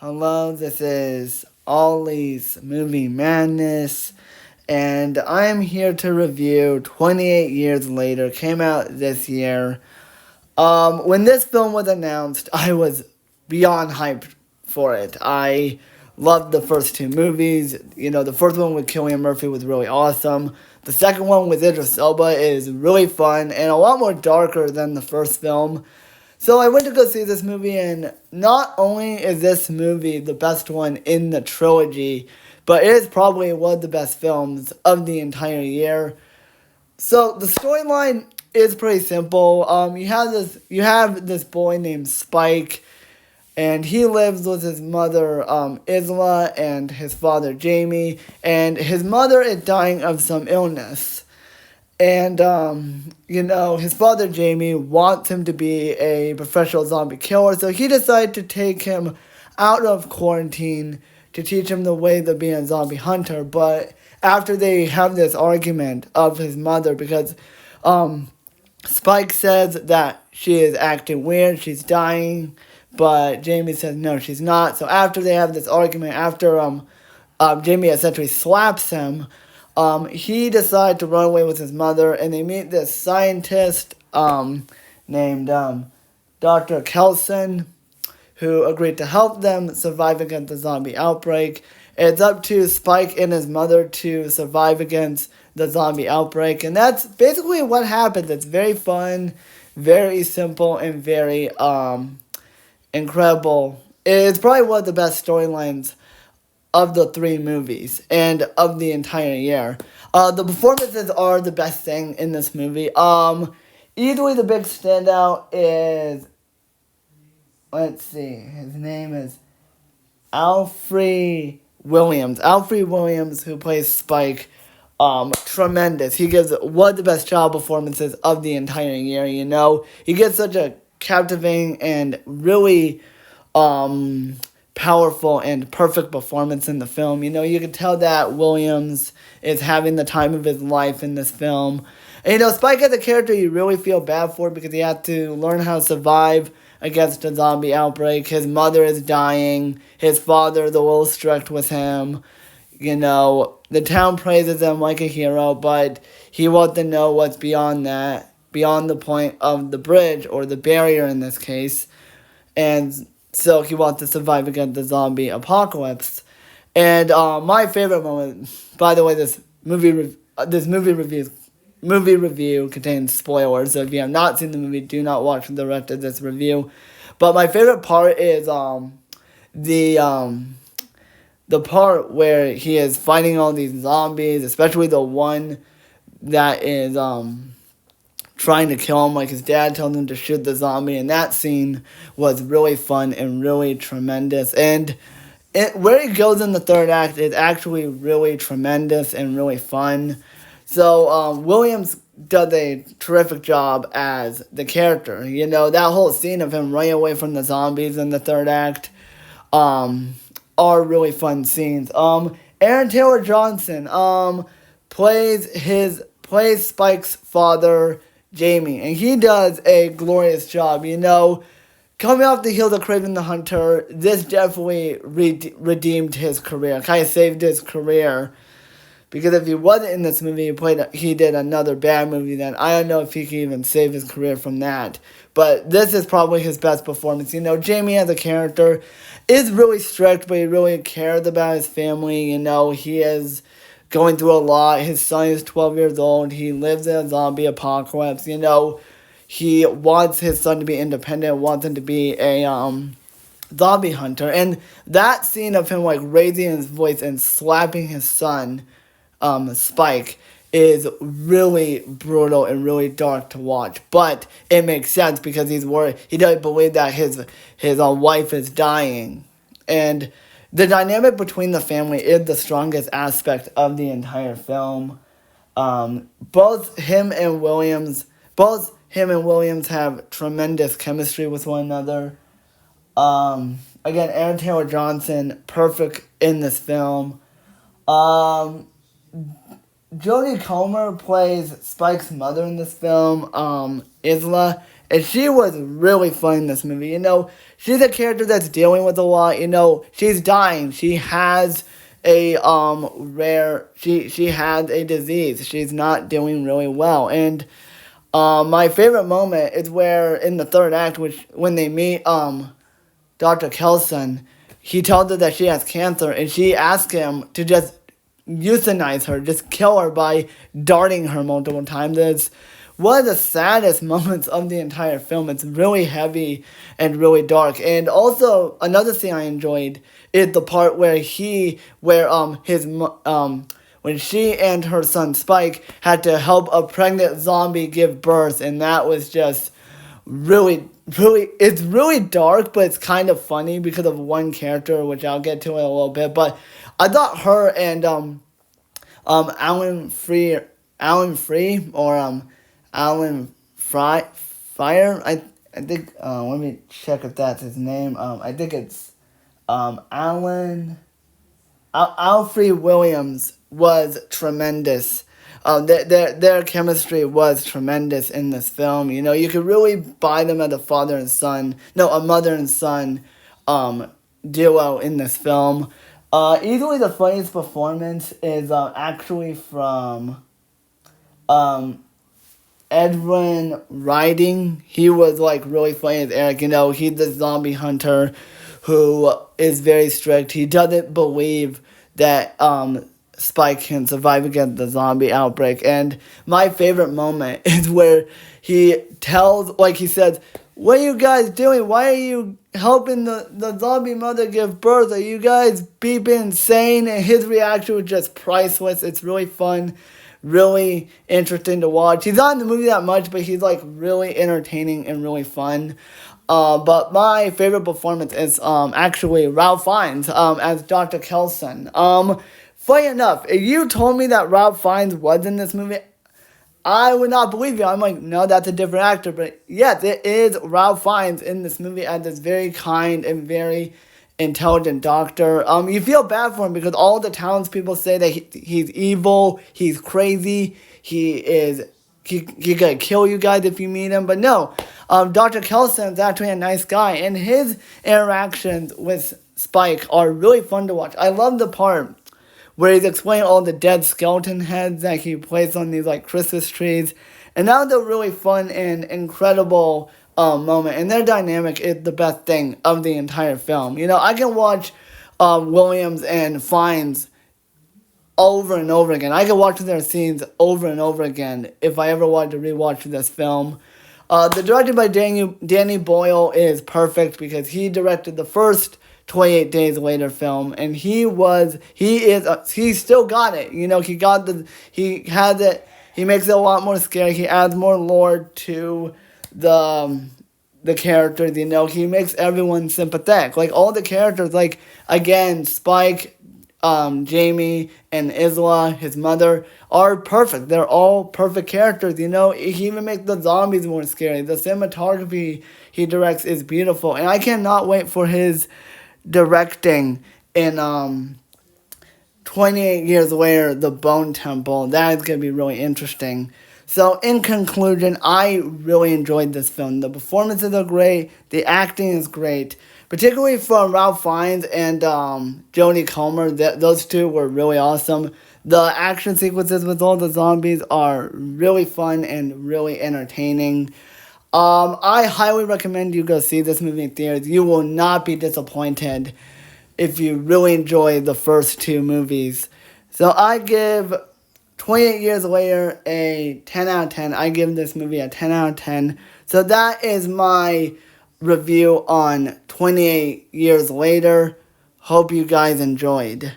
Hello, this is Ollie's Movie Madness, and I'm here to review 28 Years Later, came out this year. When this film was announced, I was beyond hyped for it. I loved the first two movies. The first one with Cillian Murphy was really awesome. The second one with Idris Elba is really fun and a lot more darker than the first film. So I went to go see this movie, and not only is this movie the best one in the trilogy, but it is probably one of the best films of the entire year. So the storyline is pretty simple. You have this boy named Spike, and he lives with his mother Isla and his father Jamie, and his mother is dying of some illness. And, his father, Jamie, wants him to be a professional zombie killer, so he decided to take him out of quarantine to teach him the way to be a zombie hunter. But after they have this argument of his mother, because Spike says that she is acting weird, she's dying, but Jamie says no, she's not. So after they have this argument, after Jamie essentially slaps him, he decided to run away with his mother, and they meet this scientist named Dr. Kelson, who agreed to help them survive against the zombie outbreak. It's up to Spike and his mother to survive against the zombie outbreak, and that's basically what happens. It's very fun, very simple, and very incredible. It's probably one of the best storylines of the three movies and of the entire year. The performances are the best thing in this movie. Easily the big standout is, let's see, his name is Alfred Williams. Alfred Williams, who plays Spike, tremendous. He gives one of the best child performances of the entire year, He gives such a captivating and really, powerful and perfect performance in the film. You can tell that Williams is having the time of his life in this film. And, Spike as a character you really feel bad for because he had to learn how to survive against a zombie outbreak. His mother is dying. His father's a little strict with him. The town praises him like a hero, but he wants to know what's beyond that, beyond the point of the bridge, or the barrier in this case. And so he wants to survive against the zombie apocalypse. And my favorite moment, by the way, this movie review contains spoilers, so if you have not seen the movie, do not watch the rest of this review. But my favorite part is the part where he is fighting all these zombies, especially the one that is trying to kill him, like his dad tells him to shoot the zombie, and that scene was really fun and really tremendous. And where he goes in the third act is actually really tremendous and really fun. So Williams does a terrific job as the character. That whole scene of him running away from the zombies in the third act are really fun scenes. Aaron Taylor Johnson plays Spike's father, Jamie, and he does a glorious job. Coming off the heels of Kraven the Hunter, this definitely redeemed his career, kind of saved his career. Because if he wasn't in this movie, he did another bad movie, then I don't know if he can even save his career from that. But this is probably his best performance. Jamie as a character is really strict, but he really cares about his family. He is going through a lot. His son is 12 years old. He lives in a zombie apocalypse. He wants his son to be independent, wants him to be a zombie hunter. And that scene of him raising his voice and slapping his son, Spike, is really brutal and really dark to watch. But it makes sense because he's worried. He doesn't believe that his wife is dying. And the dynamic between the family is the strongest aspect of the entire film. Both him and Williams have tremendous chemistry with one another. Again, Aaron Taylor Johnson, perfect in this film. Jodie Comer plays Spike's mother in this film, Isla, and she was really fun in this movie. She's a character that's dealing with a lot. She's dying. She has a rare. She has a disease. She's not doing really well, and my favorite moment is where in the third act, which when they meet Dr. Kelson, he tells her that she has cancer, and she asks him to just euthanize her, just kill her by darting her multiple times. It's one of the saddest moments of the entire film. It's really heavy and really dark. And also another thing I enjoyed is the part where when she and her son Spike had to help a pregnant zombie give birth, and that was just really, really, it's really dark, but it's kind of funny because of one character, which I'll get to in a little bit. But I thought her and Alan Free or Alan Fire. I think let me check if that's his name. I think it's Alfred Williams was tremendous. Their chemistry was tremendous in this film. You could really buy them as a mother and son duo in this film. Easily the funniest performance is actually from Edwin Riding. He was like really funny as Eric. He's the zombie hunter who is very strict. He doesn't believe that Spike can survive against the zombie outbreak. And my favorite moment is where he says, "What are you guys doing? Why are you helping the zombie mother give birth? Are you guys beeping insane?" And his reaction was just priceless. It's really fun, really interesting to watch. He's not in the movie that much, but he's like really entertaining and really fun. But my favorite performance is actually Ralph Fiennes as Dr. Kelson. Funny enough, if you told me that Ralph Fiennes was in this movie, I would not believe you. I'm like, no, that's a different actor. But yes, it is Ralph Fiennes in this movie as this very kind and very intelligent doctor. You feel bad for him because all the townspeople say that he's evil, he's crazy, he gonna kill you guys if you meet him. But no, Dr. Kelson is actually a nice guy, and his interactions with Spike are really fun to watch. I love the part where he's explaining all the dead skeleton heads that he placed on these like Christmas trees. And that was a really fun and incredible moment. And their dynamic is the best thing of the entire film. I can watch Williams and Fiennes over and over again. I can watch their scenes over and over again if I ever wanted to rewatch this film. The directed by Danny Boyle is perfect because he directed the first 28 Days Later film, and he still got it. He has it. He makes it a lot more scary. He adds more lore to the characters. He makes everyone sympathetic. Like all the characters, like again, Spike, Jamie, and Isla, his mother, are perfect. They're all perfect characters. He even makes the zombies more scary. The cinematography he directs is beautiful, and I cannot wait for his directing in 28 Years Later, The Bone Temple. That is going to be really interesting. So in conclusion, I really enjoyed this film. The performances are great. The acting is great. Particularly from Ralph Fiennes and Jodie Comer. Those two were really awesome. The action sequences with all the zombies are really fun and really entertaining. I highly recommend you go see this movie in theaters. You will not be disappointed if you really enjoy the first two movies. So I give 28 Years Later a 10 out of 10. I give this movie a 10 out of 10. So that is my review on 28 Years Later. Hope you guys enjoyed.